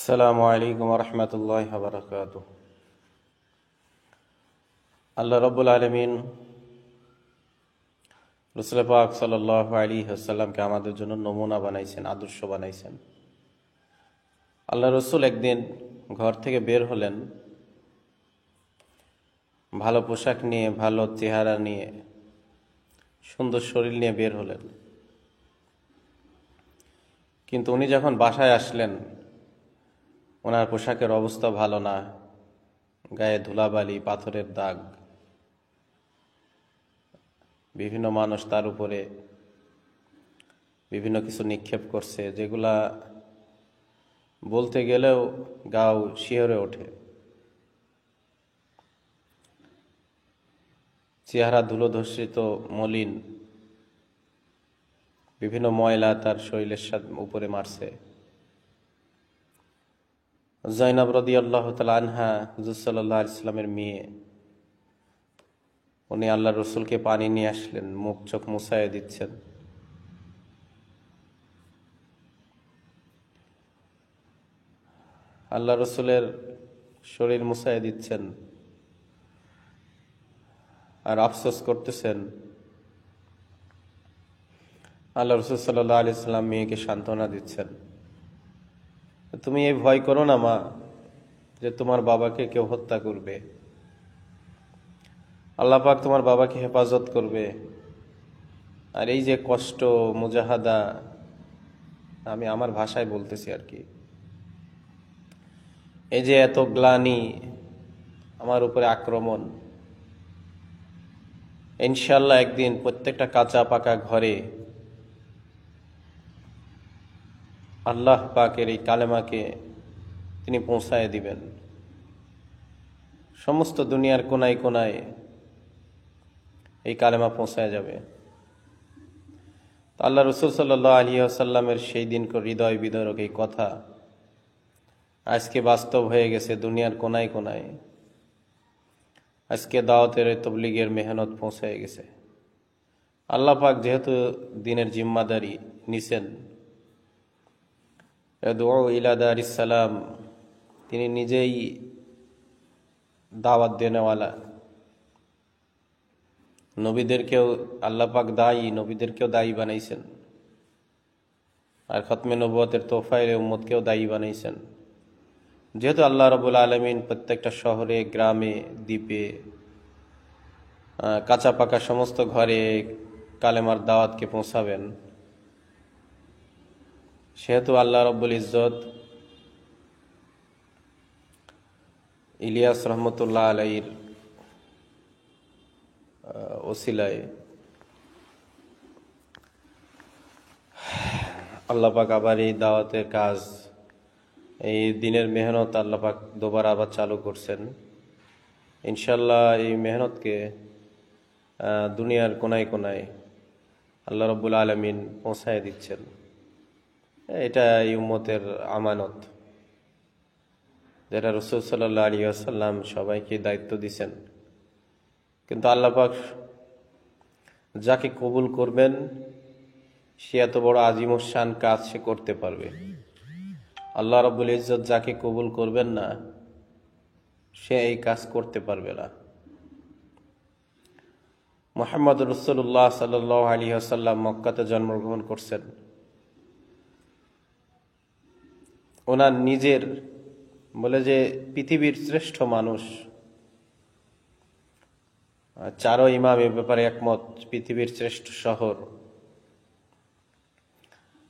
আসসালামু আলাইকুম রহমতুল্লাহ বারকাত। আল্লাহ রব্বুল আলমিন রসুল পাক সাল্লাল্লাহু আলাইহি ওয়াসাল্লামকে আমাদের জন্য নমুনা বানাইছেন, আদর্শ বানাইছেন। আল্লাহ রসুল একদিন ঘর থেকে বের হলেন, ভালো পোশাক নিয়ে, ভালো চেহারা নিয়ে, সুন্দর শরীর নিয়ে বের হলেন। কিন্তু উনি যখন বাসায় আসলেন, ওনার পোশাকের অবস্থা ভালো না, গায়ে ধুলাবালি, পাথরের দাগ, বিভিন্ন মানুষ তার উপরে বিভিন্ন কিছু নিক্ষেপ করছে, যেগুলা বলতে গেলেও গাও শিহরে ওঠে। চেহারা ধুলোধর্ষিত, মলিন, বিভিন্ন ময়লা তার শরীরের সাথে উপরে মারছে। জাইনাব রাদিয়াল্লাহু তাআলা আনহা, হুজুর সাল্লাল্লাহু আলাইহি ওয়াসাল্লামের মেয়ে, উনি আল্লাহ রসুলকে পানি নিয়ে আসলেন, মুখ চোখ মুছাইয়া দিচ্ছেন। আল্লাহ রসুলের শরীর মুছাইয়া দিচ্ছেন আর আফসোস করতেছেন। আল্লাহ রসুল সাল্লাল্লাহু আলাইহি ওয়াসাল্লাম মেয়েকে সান্ত্বনা দিচ্ছেন, তুমি এই ভয় করো না মা, যে তোমার বাবাকে কেউ হত্যা করবে। আল্লাহ পাক তোমার বাবাকে হেফাজত করবে। আর এই যে কষ্ট, মুজাহাদা, আমি আমার ভাষায় বলতেছি আর কি, এই যে এত গ্লানি, আমার উপরে আক্রমণ, ইনশাআল্লাহ একদিন প্রত্যেকটা কাঁচা পাকা ঘরে আল্লাহ পাকের এই কালেমাকে তিনি পৌঁছায় দিবেন। সমস্ত দুনিয়ার কোনায় কোনায় এই কালেমা পৌঁছায় যাবে। আল্লাহ রসুল সাল্লাল্লাহু আলাইহি ওয়াসাল্লামের সেই দিন হৃদয় বিদারক এই কথা আজকে বাস্তব হয়ে গেছে দুনিয়ার কোনায় কোনায়। আজকে দাওয়াতের তবলিগের মেহনত পৌঁছায় গেছে। আল্লাহ পাক যেহেতু দিনের জিম্মাদারি নিছেন, দুআ ইলা দারিস সালাম, তিনি নিজেই দাওয়াত দেনেওয়ালা। নবীদেরকেও আল্লাহ পাক দায়ী, নবীদেরকেও দায়ী বানাইছেন, আর খতমে নবুয়তের তোফায়ের উম্মতকেও দায়ী বানাইছেন। যেহেতু আল্লাহ রাব্বুল আলামিন প্রত্যেকটা শহরে, গ্রামে, দ্বীপে, কাঁচা পাকা সমস্ত ঘরে কালেমার দাওয়াতকে পৌঁছাবেন, সেহেতু আল্লাহ রাব্বুল ইজ্জত ইলিয়াস রহমতুল্লাহ আলাইহির ওসিলায় আল্লাহ পাক আবার এই দাওয়াতের কাজ, এই দিনের মেহনত আল্লাহ পাক দুবার আবার চালু করছেন। ইনশাল্লাহ এই মেহনতকে দুনিয়ার কোনায় কোনায় আল্লাহ রাব্বুল আলামিন পৌঁছায় দিচ্ছেন। এটা এই উম্মতের আমানত, যেটা রাসূল সাল্লাল্লাহু আলাইহি ওয়াসাল্লাম সবাইকে দায়িত্ব দিয়েছেন। কিন্তু আল্লাহ পাক যাকে কবুল করবেন, সে এত বড় আজিমুশান কাজ সে করতে পারবে। আল্লাহ রাব্বুল ইজ্জত যাকে কবুল করবেন না, সে এই কাজ করতে পারবে না। মুহাম্মদ রাসূলুল্লাহ সাল্লাল্লাহু আলাইহি ওয়াসাল্লাম মক্কাতে জন্মগ্রহণ করছেন। ওনার নিজের বলে যে পৃথিবীর শ্রেষ্ঠ মানুষ, চারো ইমাম এ ব্যাপারে একমত, পৃথিবীর শ্রেষ্ঠ শহর,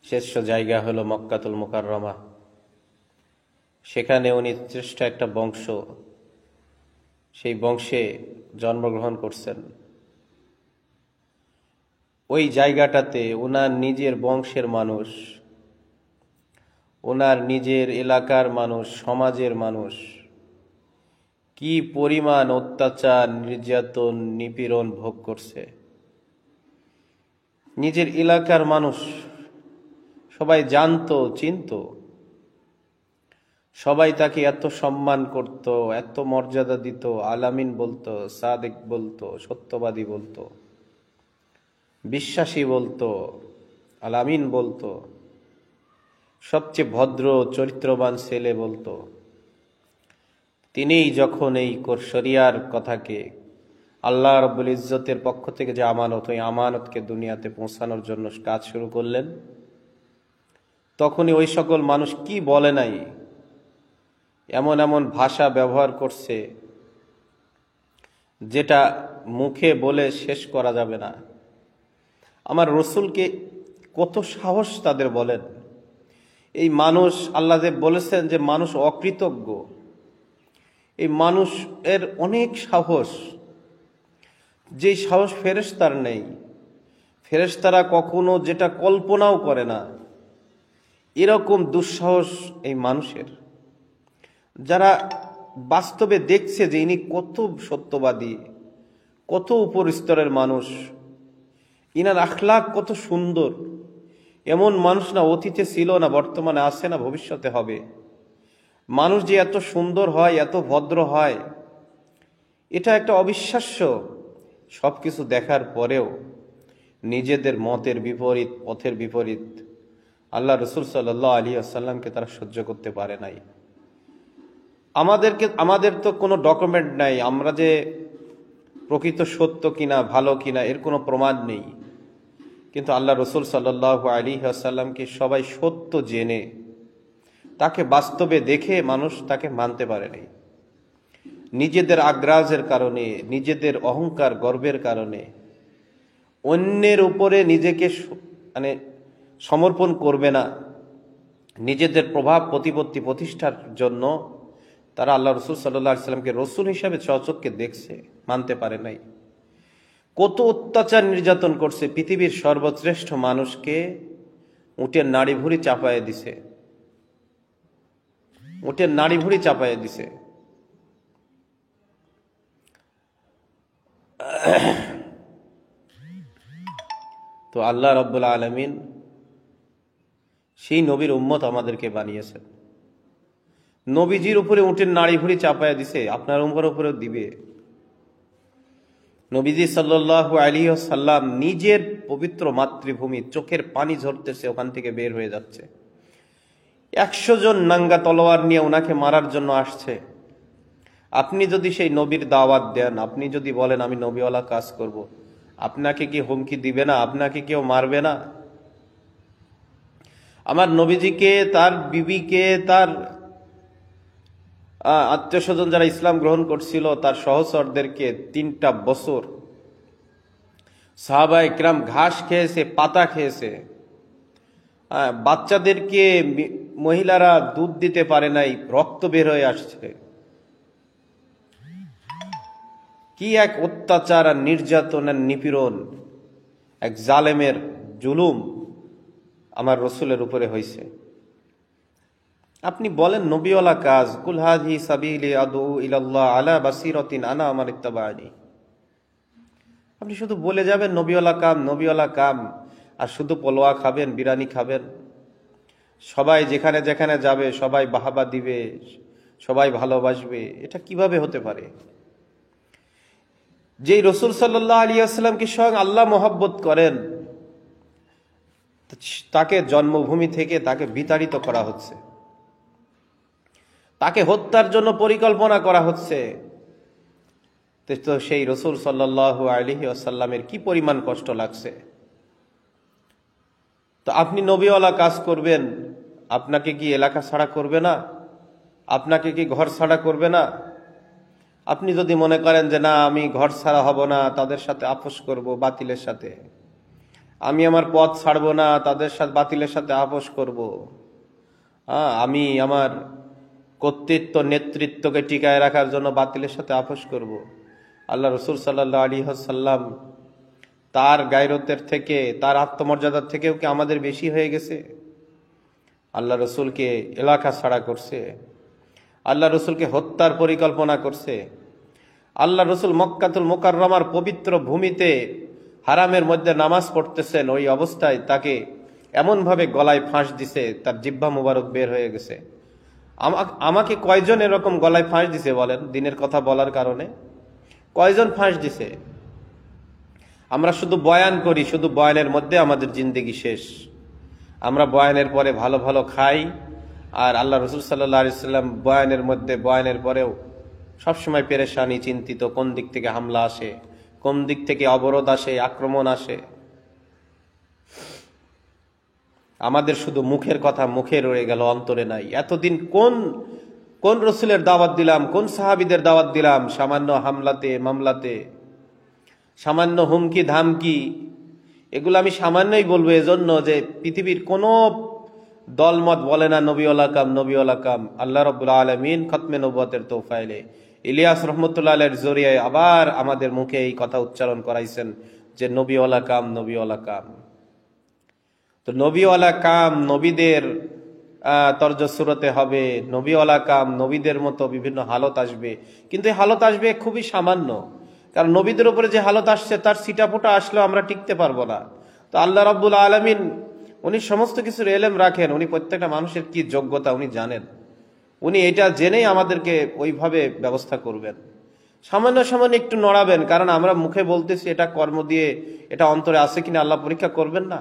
শ্রেষ্ঠ জায়গা হলো মক্কাতুল মুকাররমা। সেখানে উনি শ্রেষ্ঠ একটা বংশ, সেই বংশে জন্মগ্রহণ করছেন। ওই জায়গাটাতে ওনার নিজের বংশের মানুষ, ওনার নিজের এলাকার মানুষ, সমাজের মানুষ কি পরিমাণ অত্যাচার, নির্যাতন, নিপীড়ন ভোগ করছে। নিজের এলাকার মানুষ সবাই জানতো, চিনতো, সবাই তাকে এত সম্মান করত, এত মর্যাদা দিত, আলামিন বলতো, সাদিক বলতো, সত্যবাদী বলতো, বিশ্বাসী বলতো, আলামিন বলতো। সবচেয়ে ভদ্র চরিত্রবান ছেলে বলতো, তিনিই যখন এই শরিয়ার কথাকে, আল্লাহ রাব্বুল ইজ্জতের পক্ষ থেকে যে আমানত, ওই আমানতকে দুনিয়াতে পৌঁছানোর জন্য কাজ শুরু করলেন, তখনই ওই সকল মানুষ কি বলে নাই, এমন এমন ভাষা ব্যবহার করছে যেটা মুখে বলে শেষ করা যাবে না। আমার রসুলকে কত সাহস তাদের বলেন। এই মানুষ, আল্লাহ যে বলেছেন যে মানুষ অকৃতজ্ঞ, এই মানুষ এর অনেক সাহস, যেই সাহস ফেরেশতার নেই। ফেরেশতারা কখনো যেটা কল্পনাও করে না, এরকম দুঃসাহস এই মানুষের, যারা বাস্তবে দেখছে যে ইনি কত সত্যবাদী, কত উপর স্তরের মানুষ, ইনার আখলাক কত সুন্দর। এমন মানুষ না অতীতে ছিল, না বর্তমানে আছে, না ভবিষ্যতে হবে। মানুষ যে এত সুন্দর হয়, এত ভদ্র হয়, এটা একটা অবিশ্বাস্য। সবকিছু দেখার পরেও নিজেদের মতের বিপরীত, পথের বিপরীত আল্লাহ রসুল সাল্লাল্লাহু আলাইহি ওয়াসাল্লামকে তারা সহ্য করতে পারে নাই। আমাদের তো কোনো ডকুমেন্ট নাই, আমরা যে প্রকৃত সত্য কিনা, ভালো কিনা, এর কোনো প্রমাণ নেই। কিন্তু আল্লাহ রসুল সাল্লাল্লাহু আলাইহি ওয়াসাল্লামকে সবাই সত্য জেনে, তাকে বাস্তবে দেখে মানুষ তাকে মানতে পারে নাই। নিজেদের আগ্রাহের কারণে, নিজেদের অহংকার গর্বের কারণে অন্যের উপরে নিজেকে সমর্পণ করবে না, নিজেদের প্রভাব প্রতিপত্তি প্রতিষ্ঠার জন্য তারা আল্লাহ রসুল সাল্লাল্লাহু আলাইহি ওয়াসাল্লামকে রসুল হিসাবে স্বচক্ষে দেখছে, মানতে পারে নাই। কত অত্যাচার নির্যাতন করছে, পৃথিবীর সর্বশ্রেষ্ঠ মানুষকে উটের নাড়ি ভুঁড়ি চাপায়ে দিছে, উটের নাড়ি ভুঁড়ি চাপায়ে দিছে। তো আল্লাহ রাব্বুল আলামিন সেই নবীর উম্মত আমাদেরকে বানিয়েছেন। নবীজির উপরে উটের নাড়ি ভুঁড়ি চাপায়া দিছে, আপনার উপরেও দিবে। নবীজি সাল্লাল্লাহু আলাইহি ওয়াসাল্লাম নিজের পবিত্র মাতৃভূমি, চোখের পানি ঝরতেছে, ওখান থেকে বের হয়ে যাচ্ছে। 100 জন নাঙ্গা তলোয়ার নিয়ে ওনাকে মারার জন্য আসছে। আপনি যদি সেই নবীর দাওয়াত দেন, আপনি যদি বলেন আমি নবীওয়ালা কাজ করব, আপনাকে কি হুমকি দিবে না? আপনাকে কেউ মারবে না? আমার নবীজিকে, তার বিবিকে, তার আত্মীয় স্বজন যারা ইসলাম গ্রহণ করছিল, তার সহচরদেরকে 3টা বছর সাহাবায়ে কিরাম ঘাস খেয়েছে, পাতা খেয়েছে। বাচ্চাদেরকে মহিলারা দুধ দিতে পারে নাই, রক্ত বের হয়ে আসছে। কি এক অত্যাচার আর নির্যাতন আর নিপীড়ন, এক জালেমের জুলুম আমার রসুলের উপরে হয়েছে। আপনি বলেন নবীওয়ালা কাজ, কুল হাযিহি সাবিলি আদউ ইলাল্লাহ আলা বাসিরাতিন আনা ওয়া মান ইত্তাবা'আনি। আপনি শুধু বলে যাবেন নবীওয়ালা কাম, নবীওয়ালা কাম, আর শুধু পোলোয়া খাবেন, বিরিয়ানি খাবেন। সবাই যেখানে যেখানে যাবে সবাই বাহাবা দিবে, সবাই ভালোবাসবে। এটা কিভাবে হতে পারে? যেই রসুল সাল্লাল্লাহু আলাইহি ওয়াসাল্লামকে স্বয়ং আল্লাহ মহব্বত করেন, তাকে জন্মভূমি থেকে তাকে বিতাড়িত করা হচ্ছে, তাকে হত্যার জন্য পরিকল্পনা করা হচ্ছে। তো সেই রসুল সাল্লাল্লাহু আলাইহি ওয়াসাল্লামের কি পরিমাণ কষ্ট লাগছে। তো আপনি নবীওয়ালা কাজ করবেন, আপনাকে কি এলাকা ছাড়া করবে না? আপনাকে কি ঘর ছাড়া করবে না? আপনি যদি মনে করেন যে না, আমি ঘর ছাড়া হব না, তাদের সাথে আপোষ করব, বাতিলের সাথে, আমি আমার পথ ছাড়বো না, তাদের সাথে বাতিলের সাথে আপোষ করব, আমি আমার কর্তৃত্ব নেতৃত্বকে টিকায় রাখার জন্য বাতিলের সাথে আপোষ করব। আল্লাহ রসুল সাল্লাল্লাহু আলাইহি ওয়াসাল্লাম তার গায়রতের থেকে, তার আত্মমর্যাদার থেকেও কি আমাদের বেশি হয়ে গেছে? আল্লাহ রসুলকে এলাকা ছাড়া করছে, আল্লাহ রসুলকে হত্যার পরিকল্পনা করছে। আল্লাহ রসুল মক্কাতুল মুকাররমার পবিত্র ভূমিতে হারামের মধ্যে নামাজ পড়তেছেন, ওই অবস্থায় তাকে এমনভাবে গলায় ফাঁস দিছে, তার জিহ্বা মুবারক বের হয়ে গেছে। আমাকে কয়জন এরকম গলায় ফাঁস দিছে বলেন? দিনের কথা বলার কারণে কয়জন ফাঁস দিছে? আমরা শুধু বয়ান করি, শুধু বয়ানের মধ্যে আমাদের জিন্দেগি শেষ। আমরা বয়ানের পরে ভালো ভালো খাই, আর আল্লাহ রসুল সাল্লাল্লাহু আলাইহি সাল্লাম বয়ানের পরেও সবসময় পেরেশানি, চিন্তিত, কোন দিক থেকে হামলা আসে, কোন দিক থেকে অবরোধ আসে, আক্রমণ আসে। আমাদের শুধু মুখের কথা মুখে রয়ে গেল, অন্তরে নাই। এতদিন কোন কোন রসুলের দাওয়াত দিলাম, কোন সাহাবীদের দাওয়াত দিলাম, সামান্য হামলাতে মামলাতে, সামান্য হুমকি ধামকি, এগুলো আমি সামান্যই বলবো এজন্য যে পৃথিবীর কোন দলমত বলে না নবীওয়ালা কাম, নবীওয়ালা কাম। আল্লাহ রাব্বুল আলামিন খতমে নবুয়তের তৌফাইলে ইলিয়াস রাহমাতুল্লাহ আলাইহির জরিয়ায় আবার আমাদের মুখে এই কথা উচ্চারণ করাইছেন যে নবীওয়ালা কাম, নবীওয়ালা কাম। তো নবীওয়ালা কাম নবীদের তর্জসুরতে হবে, নবীওয়ালা কাম নবীদের মতো বিভিন্ন হালত আসবে, কিন্তু এই হালত আসবে খুবই সামান্য। কারণ নবীদের উপরে যে হালত আসছে তার ছিটাফোঁটা আসলেও আমরা টিকতে পারবো না। তো আল্লাহ রাব্বুল আলামিন উনি সমস্ত কিছুর এলেম রাখেন, উনি প্রত্যেকটা মানুষের কি যোগ্যতা উনি জানেন, উনি এটা জেনেই আমাদেরকে ওইভাবে ব্যবস্থা করবেন। সামান্য সামান্য একটু নড়াবেন, কারণ আমরা মুখে বলতেছি, এটা কর্ম দিয়ে এটা অন্তরে আছে কিনা আল্লাহ পরীক্ষা করবেন না?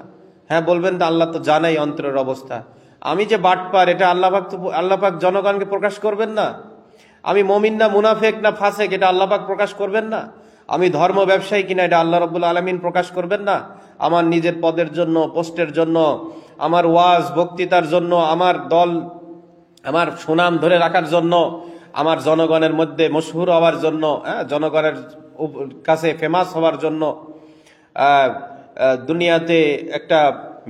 হ্যাঁ বলবেন, তো আল্লাহ তো জানাই অন্তরের অবস্থা। আমি যে বাটপার এটা আল্লাহ পাক জনগণকে প্রকাশ করবেন না? আমি মমিন না মুনাফেক না ফাসেক এটা আল্লাহ পাক প্রকাশ করবেন না? আমি ধর্ম ব্যবসায়ী কিনা এটা আল্লাহ রাব্বুল আলামিন প্রকাশ করবেন না? আমার নিজের পদের জন্য, পোস্টের জন্য, আমার ওয়াজ বক্তৃতার জন্য, আমার দল, আমার সুনাম ধরে রাখার জন্য, আমার জনগণের মধ্যে মশহুর হওয়ার জন্য, জনগণের কাছে ফেমাস হওয়ার জন্য, দুনিয়াতে একটা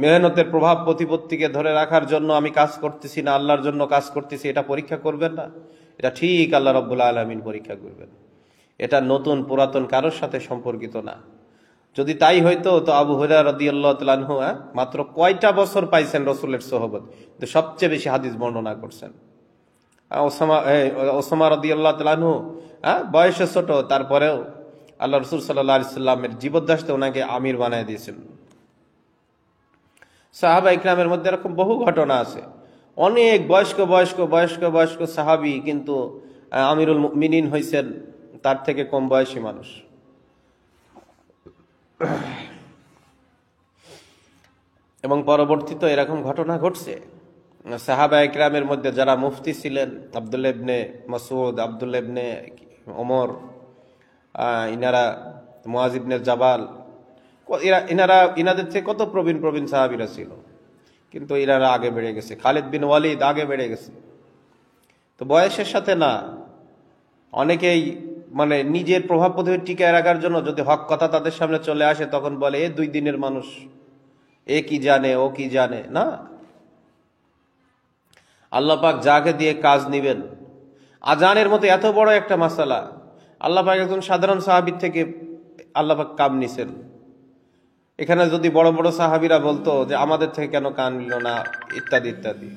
মেহনতের প্রভাব প্রতিপত্তিকে ধরে রাখার জন্য আমি কাজ করতেছি না, আল্লাহর জন্য কাজ করতেছি, এটা পরীক্ষা করবেন না? এটা ঠিক আল্লাহ রাব্বুল আলামিন পরীক্ষা করবেন। এটা নতুন পুরাতন কারোর সাথে সম্পর্কিত না। যদি তাই হইতো তো আবু হুরায়রা রাদিয়াল্লাহু তাআলা আনহু মাত্র কয়টা বছর পাইছেন রসুলের সোহবত, কিন্তু সবচেয়ে বেশি হাদিস বর্ণনা করছেন। ওসামা রাদিয়াল্লাহু তাআলা আনহু বয়সে ছোট, তারপরেও আল্লাহ রসুল সাল্লাল্লাহু আলাইহি সাল্লামের জীবদ্দশাতে ওনাকে আমির বানায় দিয়েছেন। সাহাবা ইকরামের মধ্যে এরকম বহু ঘটনা আছে, অনেক বয়স্ক বয়স্ক বয়স্ক বয়স্ক সাহাবী কিন্তু আমিরুল মুমিনিন হয়েছেন তার থেকে কম বয়সী মানুষ। এবং পরবর্তীতে এরকম ঘটনা ঘটছে। সাহাবা ইকরামের মধ্যে যারা মুফতি ছিলেন, আব্দুল্লাহ ইবনে মাসউদ, আব্দুল্লাহ ইবনে ওমর, ইনারা মুআজ ইবনে জাবাল, ইনাদের থেকে কত প্রবীণ প্রবীণ সাহাবীরা ছিল, কিন্তু ইনারা আগে বেড়ে গেছে। খালিদ বিন ওয়ালিদ আগে বেড়ে গেছে। তো বয়সের সাথে না, অনেকেই মানে নিজের প্রভাব প্রতিপত্তি টিকায় রাখার জন্য যদি হক কথা তাদের সামনে চলে আসে তখন বলে এ 2 দিনের মানুষ, এ কি জানে, ও কি জানে না। আল্লাহ পাক যাকে দিয়ে কাজ নিবেন, আজানের মতো এত বড় একটা মাসালা আল্লাহ পাক একজন সাধারণ সাহাবীর থেকে আল্লাহ পাক কাম নিছেন। এখানে যদি বড় বড় সাহাবীরা বলতো যে আমাদের থেকে কেন কান নিল না, ইত্যাদি ইত্যাদি।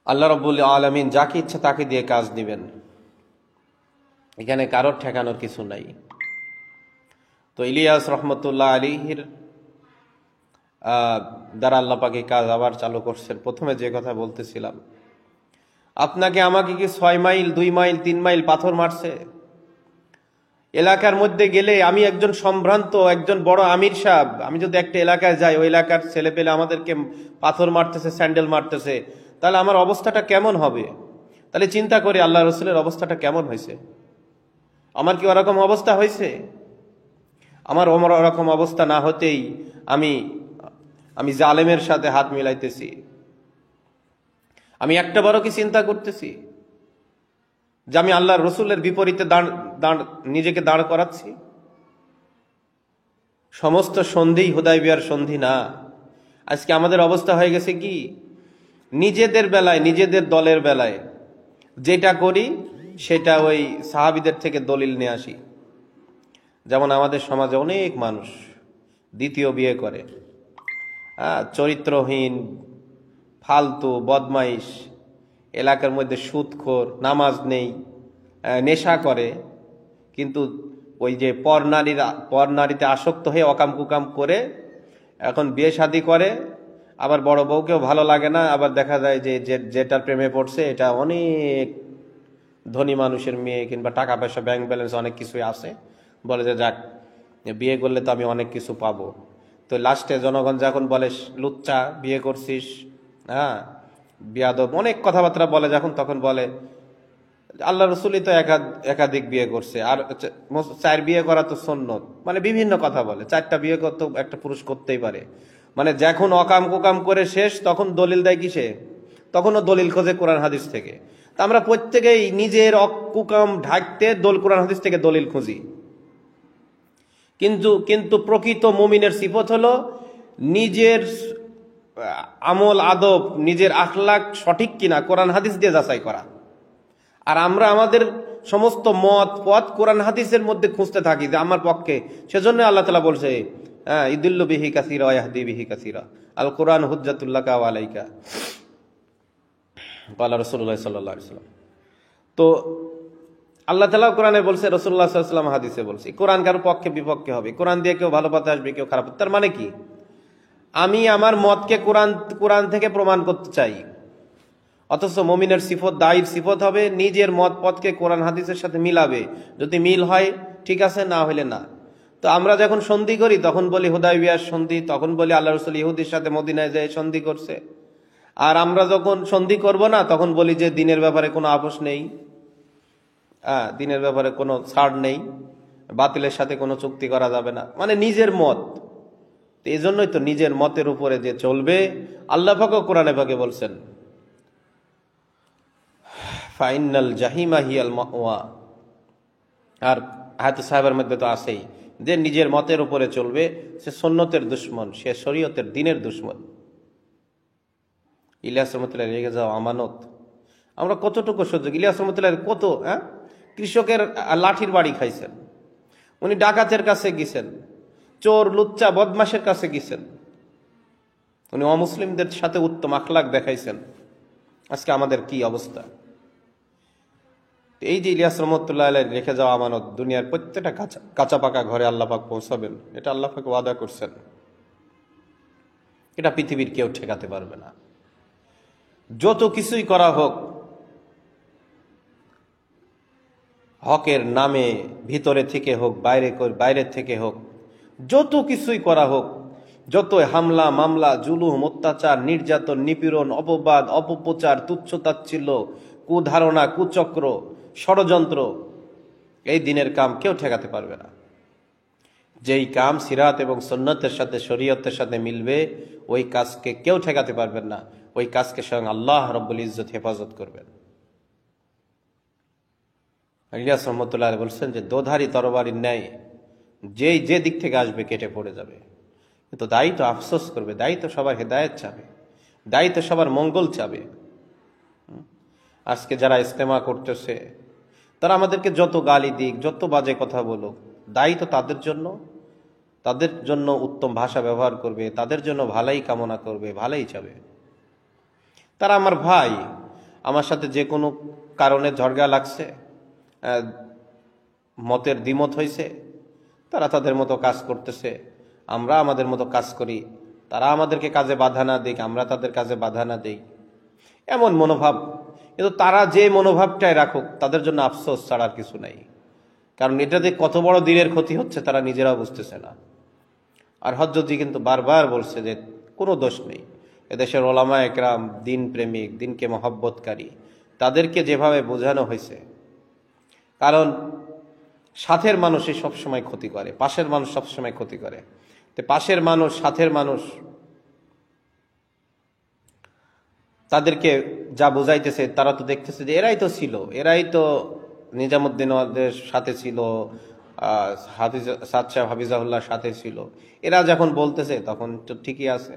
আল্লাহ রাব্বুল আলামিন যাকে ইচ্ছা তাকে দিয়ে কাজ দিবেন, এখানে কারোর ঠেকানোর কিছু নাই। তো ইলিয়াস রহমতুল্লাহ আলাইহির দ্বারা আল্লাহ পাক এই কাজ আবার চালু করছেন। প্রথমে যে কথা বলতেছিলাম, আপনাকে আমাকে কি 6 মাইল 2 মাইল 3 মাইল পাথর মারছে? এলাকার মধ্যে গেলে আমি একজন সম্ভ্রান্ত একজন বড় আমির সাহেব, আমি যদি একটা এলাকায় যাই, ওই এলাকার ছেলে পেলে আমাদেরকে পাথর মারতেছে, স্যান্ডেল মারতেছে, তাহলে আমার অবস্থাটা কেমন হবে? তাহলে চিন্তা করি আল্লাহ রসুলের অবস্থাটা কেমন হয়েছে। আমার কি ওরকম অবস্থা হয়েছে? আমার ওরকম অবস্থা না হতেই আমি জালেমের সাথে হাত মিলাইতেছি। আমি একটা বারও কি চিন্তা করতেছি যে আমি আল্লাহ রসুলের বিপরীতে নিজেকে দাঁড় করাচ্ছি? সমস্ত সন্ধিই হুদায়বিয়ার সন্ধি না। আজকে আমাদের অবস্থা হয়ে গেছে কি, নিজেদের বেলায়, নিজেদের দলের বেলায় যেটা করি সেটা ওই সাহাবীদের থেকে দলিল নিয়ে আসি। যেমন আমাদের সমাজে অনেক মানুষ দ্বিতীয় বিয়ে করে, চরিত্রহীন, ফালতু, বদমাইশ, এলাকার মধ্যে সুদখোর, নামাজ নেই, নেশা করে, কিন্তু ওই যে পর নারীতে আসক্ত হয়ে অকাম কুকাম করে এখন বিয়ে শাদী করে। আবার বড় বউকেও ভালো লাগে না, আবার দেখা যায় যে যেটার প্রেমে পড়ছে এটা অনেক ধনী মানুষের মেয়ে, কিংবা টাকা পয়সা ব্যাংক ব্যালেন্স অনেক কিছুই আছে, বলে যে যাক বিয়ে করলে তো আমি অনেক কিছু পাবো। তো লাস্টে জনগণ যখন বলে লুচ্চা বিয়ে করছিস, হ্যাঁ বিয়াদব, অনেক কথাবার্তা বলে যখন, তখন বলে আল্লাহ রসুলই তো একাধিক বিয়ে করছে, আর 4 বিয়ে করা তো সুন্নত, মানে বিভিন্ন কথা বলে। 4টা বিয়ে করতে একটা পুরুষ করতেই পারে, মানে যখন অকাম কুকাম করে শেষ তখন দলিল দেয় কিসে? তখনও দলিল খোঁজে কোরআন হাদিস থেকে। তা আমরা প্রত্যেকেই নিজের অকুকাম ঢাকতে কোরআন হাদিস থেকে দলিল খুঁজি। কিন্তু কিন্তু প্রকৃত মুমিনের সিফত হলো নিজের আমল আদব, নিজের আখলাক সঠিক কিনা কোরআন হাদিস দিয়ে যাচাই করা। আর আমরা আমাদের সমস্ত মত পথ কোরআন হাদিসের মধ্যে খুঁজতে থাকি যে আমার পক্ষে। সেজন্য আল্লাহ তাআলা বলছে, হ্যাঁ, ইদুল্লু বিহি কাসীরা ওয়া ইয়াহদি বিহি কাসীরা, আল কোরআন হুজ্জাতুল্লাকা ওয়া আলাইকা, ক্বালা রাসূলুল্লাহ সাল্লাল্লাহু আলাইহি ওয়াসাল্লাম। তো আল্লাহ তাআলা কোরআনে বলছে, রাসূলুল্লাহ সাল্লাল্লাহু আলাইহি ওয়াসাল্লাম হাদিসে বলছে, কোরআন কারো পক্ষে বিপক্ষে হবে। কোরআন দিয়ে কেউ ভালো পথে আসবে, কেউ খারাপ। তার মানে কি? আমি আমার মতকে কোরআন থেকে প্রমাণ করতে চাই, অথচ মুমিনের সিফত, দায়ীর সিফত হবে নিজের মত পথকে কোরআন হাদিসের সাথে মিলাবে। যদি মিল হয় ঠিক আছে, না হইলে না। তো আমরা যখন সন্ধি করি তখন বলি হুদায়বিয়ার সন্ধি, তখন বলি আল্লাহ রাসূল ইহুদির সাথে মদিনায় যেয়ে সন্ধি করছে। আর আমরা যখন সন্ধি করব না তখন বলি যে দিনের ব্যাপারে কোনো আপোষ নেই, দিনের ব্যাপারে কোনো ছাড় নেই, বাতিলের সাথে কোনো চুক্তি করা যাবে না, মানে নিজের মত। এই জন্যই তো নিজের মতের উপরে যে চলবে, আল্লাহ পাকও কোরআনে পাকে বলছেন ফাইনাল জাহিমা হিয়াল মাওয়া। আর হায়াত সাহেবের মধ্যে তো আছেই যে নিজের মতের উপরে চলবে সে সুন্নতের দুশ্মন, সে শরীয়তের দ্বীনের দুশ্মন। ইলিয়াস রহমতুল্লাহ রেখে যাওয়া আমানত আমরা কতটুকু সহ্য। ইলিয়াস রহমতুল্লাহ কত কৃষকের লাঠির বাড়ি খাইছেন, উনি ডাকাতের কাছে গেছেন, চোর লুচ্চা বদমাশের কাছে গেছেন, উনি অমুসলিমদের সাথে উত্তম আখলাক দেখাইছেন। আজকে আমাদের কি অবস্থা? এই যে ইলিয়াস রহমতুল্লাহ আলাইহি রেখে যাওয়া আমানত, দুনিয়ার প্রত্যেকটা কাঁচা পাকা ঘরে আল্লাহ পাক পৌঁছাবেন, এটা আল্লাহ পাক ওয়াদা করছেন। এটা পৃথিবীর কেউ ঠেকাতে পারবে না। যত কিছুই করা হোক, হকের নামে ভিতরে থেকে হোক বাইরে থেকে হোক, যত কিছুই করা হোক, যত হামলা মামলা, জুলুম, অত্যাচার, নির্যাতন, নিপীড়ন, অপবাদ, অপপ্রচার, তুচ্ছতাচ্ছিল্য, কুধারণা, কুচক্র, ষড়যন্ত্র, এই দিনের কাম কেউ ঠেকাতে পারবে না। যেই কাম সিরাত এবং সুন্নতের সাথে, শরীয়তের সাথে মিলবে, ওই কাজকে কেউ ঠেকাতে পারবেন না। ওই কাজকে স্বয়ং আল্লাহ রব্বুল ইজ্জত হেফাজত করবেন। ইলিয়াস রহমতুল্লাহ বলছেন যে দোধারি তরবারির ন্যায় যে দিক থেকে আসবে কেটে পড়ে যাবে। কিন্তু দায়ী তো আফসোস করবে, দায়ী তো সবার হেদায়েত চাবে, দায়ী তো সবার মঙ্গল চাবে। আজকে যারা ইস্তেমা করতেছে তারা আমাদেরকে যত গালি দিক, যত বাজে কথা বলুক, দায়ী তো তাদের জন্য উত্তম ভাষা ব্যবহার করবে, তাদের জন্য ভালাই কামনা করবে, ভালাই চাবে। তারা আমার ভাই, আমার সাথে যে কোনো কারণে ঝগড়া লাগছে, মতের দ্বিমত হয়েছে, তারা তাদের মতো কাজ করতেছে, আমরা আমাদের মতো কাজ করি, তারা আমাদেরকে কাজে বাধা না দিক, আমরা তাদের কাজে বাধা না দিই, এমন মনোভাব। কিন্তু তারা যে মনোভাবটাই রাখুক, তাদের জন্য আফসোস ছাড়ার কিছু নাই। কারণ এটাতে কত বড় দিনের ক্ষতি হচ্ছে তারা নিজেরাও বুঝতেছে না। আর হজ্জতজি কিন্তু বারবার বলছে যে কোনো দোষ নেই। এদেশের ওলামা একরাম, দিন প্রেমিক, দিনকে মহব্বতকারী, তাদেরকে যেভাবে বোঝানো হয়েছে, কারণ সাথের মানুষই সবসময় ক্ষতি করে, পাশের মানুষ সবসময় ক্ষতি করে। তো পাশের মানুষ, সাথের মানুষ, তাদেরকে যা বোঝাইতেছে, তারা তো দেখতেছে যে এরাই তো ছিল, এরাই তো নিজামুদ্দিন ওয়াদের সাথে ছিল, সাদ সাহেব হাফিজাহুল্লাহর সাথে ছিল, এরা যখন বলতেছে তখন তো ঠিকই আছে।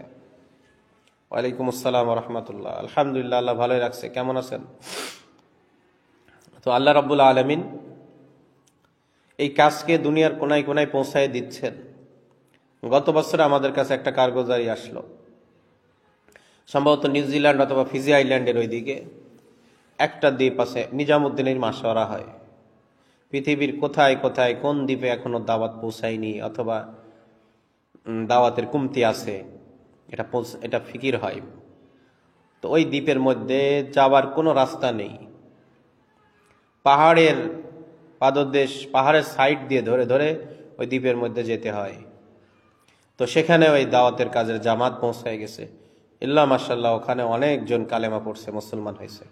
ওয়ালাইকুম আসসালাম রহমতুল্লাহ। আলহামদুলিল্লাহ, আল্লাহ ভালোই রাখছে। কেমন আছেন? তো আল্লাহ রাব্বুল আলামিন এই কাজকে দুনিয়ার কোনায় কোনায় পৌঁছায় দিচ্ছেন। গত বছর আমাদের কাছে একটা কারগুজারি আসলো, সম্ভবত নিউজিল্যান্ড অথবা ফিজি আইল্যান্ডের ওইদিকে একটা দ্বীপ আছে, নিজামুদ্দিনের মাসওয়ারা হয়। পৃথিবীর কোথায় কোথায় কোন দ্বীপে এখনো দাওয়াত পৌঁছায়নি অথবা দাওয়াতের কমতি আছে, এটা ফিকির হয়। তো ওই দ্বীপের মধ্যে যাওয়ার কোনো রাস্তা নেই, পাহাড়ের পাদদেশ, পাহাড়ের সাইড দিয়ে ধরে ধরে ওই দ্বীপের মধ্যে যেতে হয়। তো সেখানে ওই দাওয়াতের কাজের জামাত পৌঁছায় গেছে। ইল্লা মাশাআল্লাহ, ওখানে অনেকজন কালেমা পড়ছে, মুসলমান হয়েছে।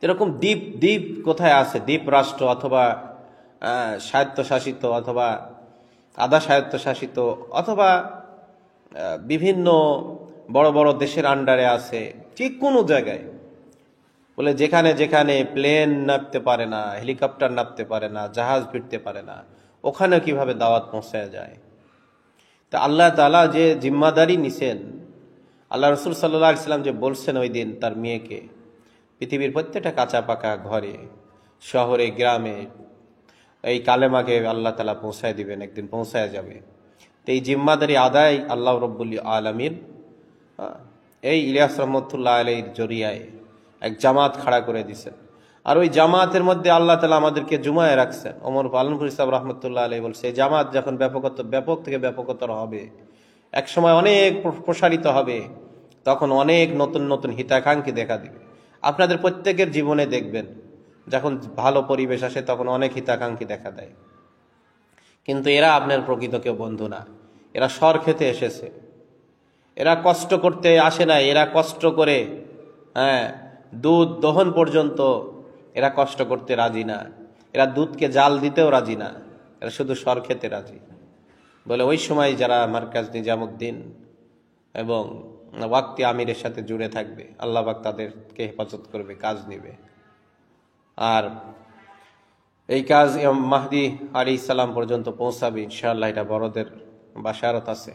এরকম দ্বীপ দ্বীপ কোথায় আছে? দ্বীপ রাষ্ট্র অথবা স্বায়ত্তশাসিত অথবা আধা স্বায়ত্তশাসিত অথবা বিভিন্ন বড় বড় দেশের আন্ডারে আছে, যে কোনো জায়গায়, বলে যেখানে যেখানে প্লেন নামতে পারে না, হেলিকপ্টার নামতে পারে না, জাহাজ ফিরতে পারে না, ওখানে কিভাবে দাওয়াত পৌঁছায় যায়? তা আল্লাহ তাআলা যে জিম্মাদারি নিছেন, আল্লাহ রসুল সাল্লাল্লাহু আলাইহি সাল্লাম যে বলছেন ওই দিন তার মেয়েকে, পৃথিবীর প্রত্যেকটা কাঁচা পাকা ঘরে, শহরে, গ্রামে এই কালেমাকে আল্লাহ তাআলা পৌঁছায় দিবেন, একদিন পৌঁছায় যাবে। তো এই জিম্মাদারি আদায় আল্লাহ রব্বুল আলামিন এই ইলিয়াস রহমতুল্লাহ আলাইহির জরিয়ায় এক জামাত খাড়া করে দিছেন। আর ওই জামাতের মধ্যে আল্লাহ তাআলা আমাদেরকে জুমায় রাখছেন। ওমর পালনপুর সাহেব রহমতুল্লাহ আলাইহি বলছে, এই জামাত যখন ব্যাপক থেকে ব্যাপকতর হবে, এক সময় অনেক প্রসারিত হবে, তখন অনেক নতুন নতুন হিতাকাঙ্ক্ষী দেখা দিবে। আপনাদের প্রত্যেকের জীবনে দেখবেন, যখন ভালো পরিবেশ আসে তখন অনেক হিতাকাঙ্ক্ষী দেখা দেয়, কিন্তু এরা আপনার প্রকৃত কেউ বন্ধু না। এরা সর খেতে এসেছে, এরা কষ্ট করতে আসে না। এরা কষ্ট করে দুধ দহন পর্যন্ত এরা কষ্ট করতে রাজি না। এরা দুধকে জাল দিতেও রাজি না, এরা শুধু সর খেতে রাজি। বলে ওই সময় যারা মারকাজ নিজামুদ্দিন এবং ওয়াক্তি আমিরের সাথে জুড়ে থাকবে, আল্লাহ পাক তাদেরকে হেফাজত করবে, কাজ নিবে। আর এই কাজ ইমাম মাহদী আলাইহিস সালাম পর্যন্ত পৌঁছাবে ইনশাআল্লাহ, এটা বড়দের বাশারত আছে।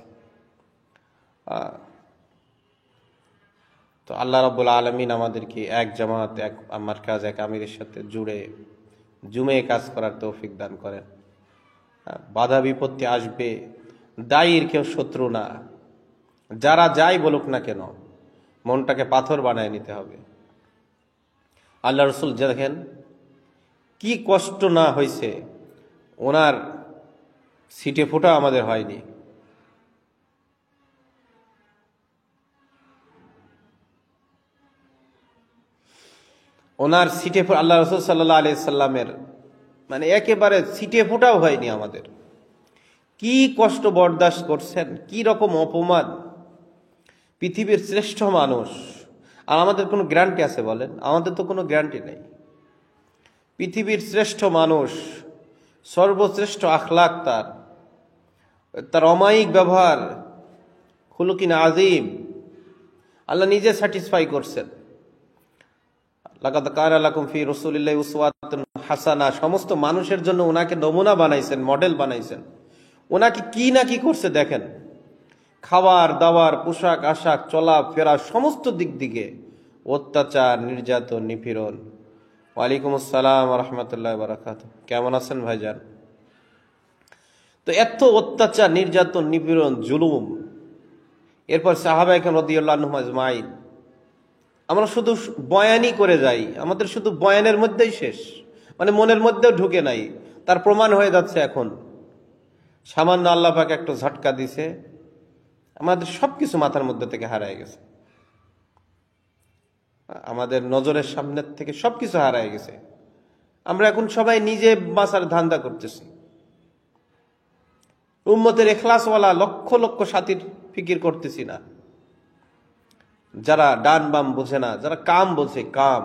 তো আল্লাহ রাব্বুল আলামিন আমাদেরকে এক জামাত, এক মারকাজ, এক আমিরের সাথে জুড়ে জুমে কাজ করার তৌফিক দান করেন। বাধা বিপত্তি আসবে, দায়ীর কেউ শত্রু না। যারা যাই বলুক না কেন, মনটাকে পাথর বানায় নিতে হবে। আল্লাহ রসুল দেখেন কি কষ্ট না হয়েছে, ওনার সিটে ফোঁটা আমাদের হয়নি। ওনার সিটে আল্লাহ রসুল সাল্লাল্লাহু আলাইহি সাল্লামের মানে একেবারে সিটে ফোঁটাও হয়নি আমাদের। কি কষ্ট বরদাস্ত করছেন, কি রকম অপমান! পৃথিবীর শ্রেষ্ঠ মানুষ, আর আমাদের কোনো গ্যারান্টি আছে বলেন? আমাদের তো কোনো গ্যারান্টি নেই। পৃথিবীর শ্রেষ্ঠ মানুষ, সর্বশ্রেষ্ঠ আখলাক তার অমায়িক ব্যবহার, খুলুকিন আজিম, আল্লাহ নিজে স্যাটিসফাই করছেন। লাকাদ কানা লাকুম ফি রাসূলিল্লাহি উসওয়াতুন হাসানা, সমস্ত মানুষের জন্য ওনাকে নমুনা বানাইছেন, মডেল বানাইছেন। ওনাকে কি না কি করছে দেখেন, খাবার দাবার, পোশাক আশাক, চলা ফেরা, সমস্ত দিক দিকে অত্যাচার, নির্যাতন, নিপীড়ন। ওয়ালাইকুম আসসালাম ওয়া রাহমাতুল্লাহি ওয়া বারাকাতুহু। কেমন আছেন ভাইজান? তো এত অত্যাচার, নির্যাতন, নিপীড়ন, জুলুম, এরপর সাহাবায়ে কেরাম রাদিয়াল্লাহু আনহুম আজমাইন। আমরা শুধু বয়ানই করে যাই, আমাদের শুধু বয়ানের মধ্যেই শেষ, মানে মনের মধ্যেও ঢুকে নাই। তার প্রমাণ হয়ে যাচ্ছে এখন। সামান্য আল্লাহ পাক একটা ঝটকা দিছে, আমাদের সবকিছু মাথার মধ্যে থেকে হারায় গেছে, আমাদের নজরের সামনের থেকে সবকিছু হারায় গেছে। আমরা এখন সবাই নিজে বাঁচার ধান্দা করতেছি। উম্মতের ইখলাসওয়ালা লক্ষ লক্ষ সাথীর ফিকির করতেছি না, যারা ডান বাম বোঝে না, যারা কাম বোঝে, কাম,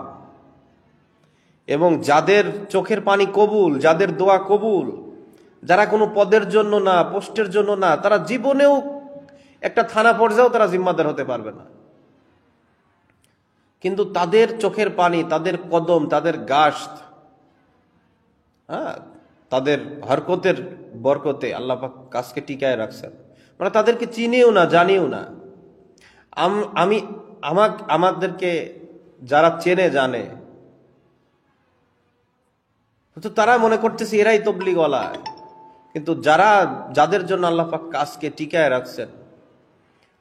এবং যাদের চোখের পানি কবুল, যাদের দোয়া কবুল, যারা কোনো পদের জন্য না, পোস্টের জন্য না, তারা জীবনেও একটা থানা পর্যায়েও তারা জিম্মাদার হতে পারবে না। কিন্তু তাদের চোখের পানি, তাদের কদম, তাদের গাশত, তাদের হরকতের বরকতে আল্লাহ পাক কাজকে টিকায় রাখছেন। মানে তাদেরকে চিনিও না, জানিও না। আমাদেরকে যারা চেনে জানে, তো তারা মনে করতেছে এরাই তবলিগওয়ালা। কিন্তু যাদের জন্য আল্লাহ পাক কাজকে টিকায় রাখছেন,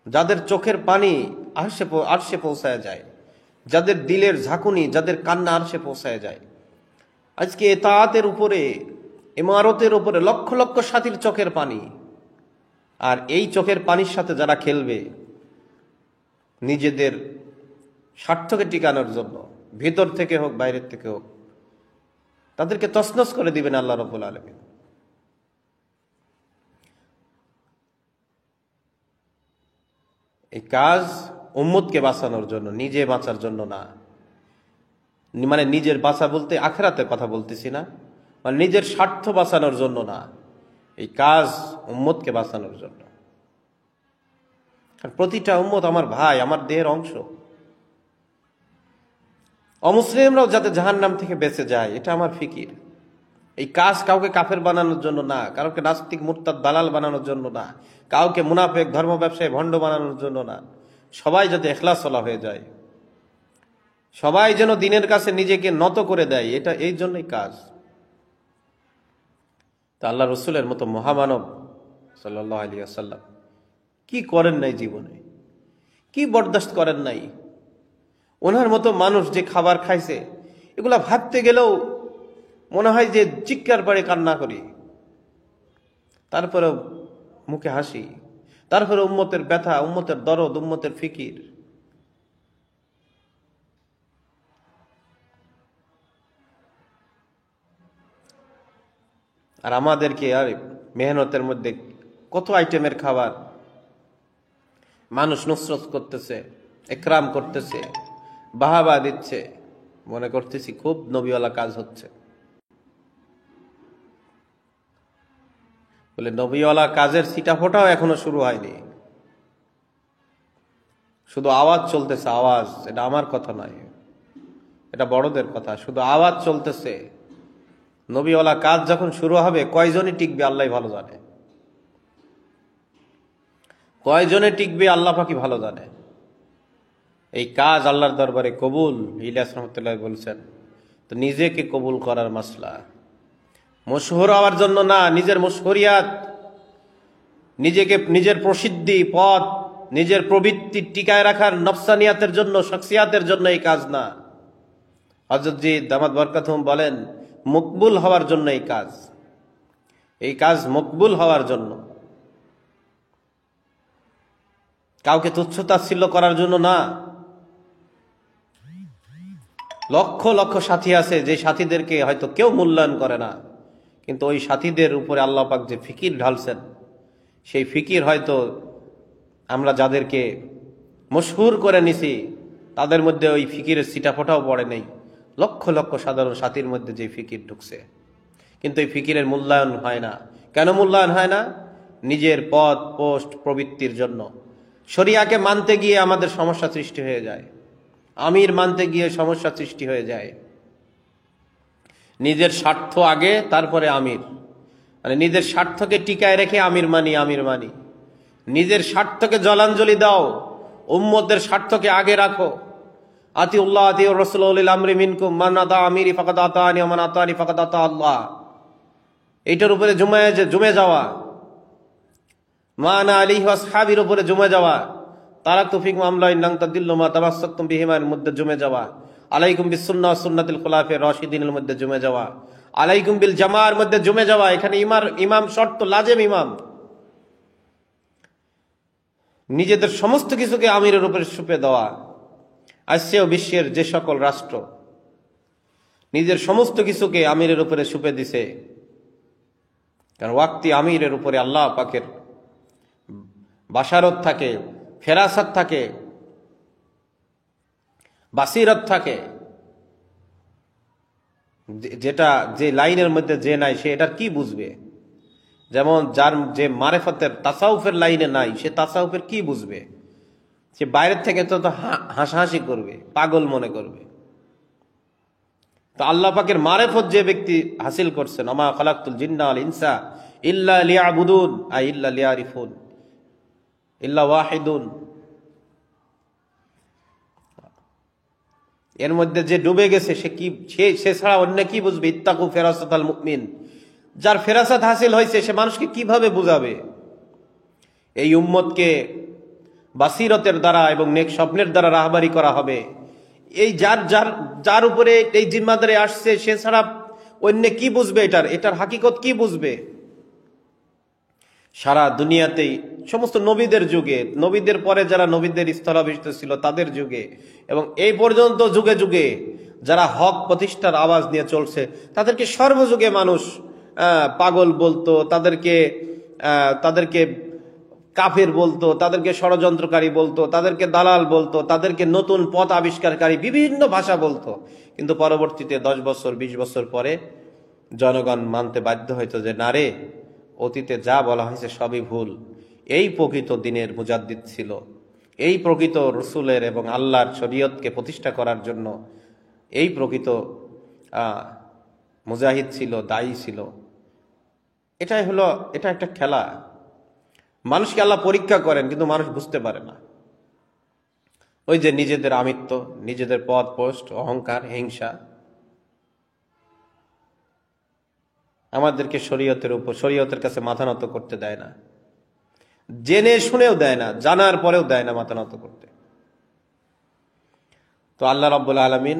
যাদের চোখের পানি আরশে পৌঁছায় যায়, যাদের দিলের ঝাঁকুনি, যাদের কান্না আরশে পৌঁছায় যায়, আজকে এতাআতের উপরে, ইমারতের উপরে লক্ষ লক্ষ সাথীর চোখের পানি। আর এই চোখের পানির সাথে যারা খেলবে নিজেদের স্বার্থকে টিকানোর জন্য, ভিতর থেকে হোক বাইরের থেকে হোক, তাদেরকে তছনছ করে দিবেন আল্লাহ রাব্বুল আলামিন। এই কাজ উম্মতকে বাঁচানোর জন্য, নিজে বাঁচার জন্য না। মানে নিজের বাঁচা বলতে আখিরাতের কথা বলতেছি না, মানে নিজের স্বার্থ বাঁচানোর জন্য না, এই কাজ উম্মতকে বাঁচানোর জন্য। প্রতিটা উম্মত আমার ভাই, আমার দেহের অংশ। অমুসলিমরাও যাতে জাহান্নাম থেকে বেঁচে যায়, এটা আমার ফিকির। এই কাজ কাউকে কাফের বানানোর জন্য না, কাউকে নাস্তিক মুরতাদ দালাল বানানোর জন্য না, কাউকে মুনাফেক ধর্ম ব্যবসায়ী ভণ্ড বানানোর জন্য না। সবাই যাতে ইখলাসওয়ালা হয়ে যায়, সবাই যেন দিনের কাছে নিজেকে নত করে দেয়, এটা এই জন্যই কাজ। তা আল্লাহ রসুলের মতো মহামানব সাল্লাল্লাহু আলাইহি ওয়াসাল্লাম কি করেন নাই জীবনে, কি বরদাস্ত করেন নাই। ওনার মতো মানুষ যে খাবার খাইছে, এগুলা ভাবতে গেলেও মনে হয় যে চিৎকার পাড়ে কান্না করি, তারপরে মুখে হাসি, তারপরে উম্মতের ব্যথা, উম্মতের দরদ, উম্মতের ফিকির। আর আমাদেরকে আর মেহনতের মধ্যে কত আইটেমের খাবার মানুষ নুসরত করতেছে, একরাম করতেছে, বাহাবা দিচ্ছে, মনে করতেছি খুব নবীওয়ালা কাজ হচ্ছে। বলে নবীওয়ালা কাজের ছিটা ফোটাও এখনো শুরু হয়নি, শুধু আওয়াজ চলতেছে, আওয়াজ। এটা আমার কথা নয়, এটা বড়দের কথা। শুধু আওয়াজ চলতেছে, নবীওয়ালা কাজ যখন শুরু হবে কয়জনই টিকবে আল্লাহ ভালো জানে, কয়জনে টিকবে আল্লাহ পাকি ভালো জানে। এই কাজ আল্লাহর দরবারে কবুল, ইলিয়াস রহমতুল্লাহ বলছেন, তো নিজেকে কবুল করার মাসলা, মশহুর হওয়ার জন্য না, নিজের মশহুরিয়াত, নিজেকে, নিজের প্রসিদ্ধি, পথ, নিজের প্রবৃত্তি টিকায় রাখার নফসানিয়াতের জন্য, শখসিয়াতের জন্য এই কাজ না। হযরত জি দামাত বরকাতুহুম বলেন, মকবুল হওয়ার জন্য এই কাজ, এই কাজ মকবুল হওয়ার জন্য, কাউকে তুচ্ছতাচ্ছিল্য করার জন্য না। লক্ষ লক্ষ সাথী আছে, যে সাথীদেরকে হয়তো কেউ মূল্যায়ন করে না, কিন্তু ওই সাথীদের উপরে আল্লাহ পাক যে ফিকির ঢালছেন, সেই ফিকির হয়তো আমরা যাদেরকে মশহুর করে নিছি তাদের মধ্যে ওই ফিকিরের ছিটাফোঁটাও পড়ে নেই। লক্ষ লক্ষ সাধারণ সাথীর মধ্যে যে ফিকির ঢুকছে, কিন্তু এই ফিকিরের মূল্যায়ন হয় না। কেন মূল্যায়ন হয় না? নিজের পদ পোস্ট প্রবৃত্তির জন্য। শরিয়াকে মানতে গিয়ে আমাদের সমস্যা সৃষ্টি হয়ে যায়, আমির মানতে গিয়ে সমস্যা সৃষ্টি হয়ে যায়। নিজের স্বার্থ আগে, তারপরে আমির, মানে নিজের স্বার্থকে টিকায় রেখে আমির মানি, আমির মানি। নিজের স্বার্থকে জলাঞ্জলি দাও, উম্মতের স্বার্থকে আগে রাখো। আতিউল্লাহ আতিউর রাসূল উলিল আমরি মিনকুম মান আতা আমিরি ফাকাদ আতানি ওয়া মান আতানি ফাকাদ আতা আল্লাহ। এইটার উপরে জমে যাওয়া, মান আলিহি ওয়া আসহাবির উপরে জমে যাওয়া, তারাকতু ফিকুম আমরাইন লান তাদিল্লু মা তামাসসাকতুম বিহিমার মধ্যে জমে যাওয়া, আলাইকুম বিসুন্নাহ ওয়া সুন্নাতিল খুলাফায়ে রাশিদিনের মধ্যে জমে যাওয়া, আলাইকুম বিল জামাআর মধ্যে জমে যাওয়া। এখানে ইমাম শর্ত, লাজেম ইমাম। নিজেদের সমস্ত কিছুকে আমিরের উপরে সুপে দেওয়া। আজকেও বিশ্বের যে সকল রাষ্ট্র নিজের সমস্ত কিছুকে আমিরের উপরে সুপে দিছে, কারণ ওয়াক্তি আমিরের উপরে আল্লাহ পাকের বাশারত থাকে, ফেরাসাত থাকে, বাসিরত থাকে। যেটা যে লাইনের মধ্যে যে নাই, সে এটার কি বুঝবে? যেমন যার যে মারেফতের তাসাউফের লাইনে নাই, সে তাসাউফের কি বুঝবে? সে বাইরের থেকে তো হাসাহাসি করবে, পাগল মনে করবে। তো আল্লাহ পাকের মারেফত যে ব্যক্তি হাসিল করছেন, আমা খালাকতুল জিন্না ওয়াল ইনসা ইল্লা লিয়াবুদুন আই ইল্লা লিয়ারিফুন ইল্লা ওয়াহিদুন, এর মধ্যে যে ডুবে গেছে সে কি, সে ছাড়া অন্য কি বুঝবে? ইত্তাকু ফেরাসাতাল মুমিন, যার ফেরাসাত হাসিল হয়েছে সে মানুষকে কিভাবে বুঝাবে? এই উম্মতকে বাসিরতের দ্বারা এবং নেক স্বপ্নের দ্বারা রাহবারি করা হবে। এই যার উপরে এই জিম্মাদারি আসছে, সে ছাড়া অন্য কি বুঝবে? এটার হাকিকত কি বুঝবে? সারা দুনিয়াতেই সমস্ত নবীদের যুগে, নবীদের পরে যারা নবীদের স্থলাভিষিক্ত ছিল তাদের যুগে, এবং এই পর্যন্ত যুগে যুগে যারা হক প্রতিষ্ঠার আওয়াজ নিয়ে চলছে, তাদেরকে সর্বযুগে মানুষ পাগল বলতো, তাদেরকে কাফের বলতো, তাদেরকে ষড়যন্ত্রকারী বলতো, তাদেরকে দালাল বলতো, তাদেরকে নতুন পথ আবিষ্কারকারী বিভিন্ন ভাষা বলতো। কিন্তু পরবর্তীতে 10 বছর 20 বছর পরে জনগণ মানতে বাধ্য হইতো যে না রে, অতীতে যা বলা হয়েছে সবই ভুল। এই প্রকৃত দিনের মুজাদ্দিদ ছিল, এই প্রকৃত রসুলের এবং আল্লাহর শরীয়তকে প্রতিষ্ঠা করার জন্য এই প্রকৃত মুজাহিদ ছিল, দায়ী ছিল। এটা একটা খেলা। মানুষকে আল্লাহ পরীক্ষা করেন, কিন্তু মানুষ বুঝতে পারে না। ওই যে নিজেদের আমিত্ব, নিজেদের পদ পোস্ট, অহংকার, হিংসা আমাদেরকে শরীয়তের কাছে মাথা নত করতে দেয় না। জেনে শুনেও দেয় না, জানার পরেও দেয় না মাথা নত করতে। তো আল্লাহ রাব্বুল আলামিন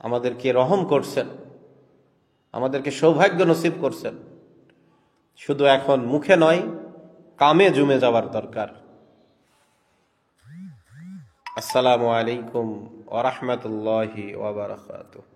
আমাদেরকে রহম করছেন, আমাদেরকে সৌভাগ্য নসিব করছেন। শুধু এখন মুখে নয়, কামে জুমে যাওয়ার দরকার। আসসালামু আলাইকুম ওয়া রাহমাতুল্লাহি ওয়া বারাকাতুহু।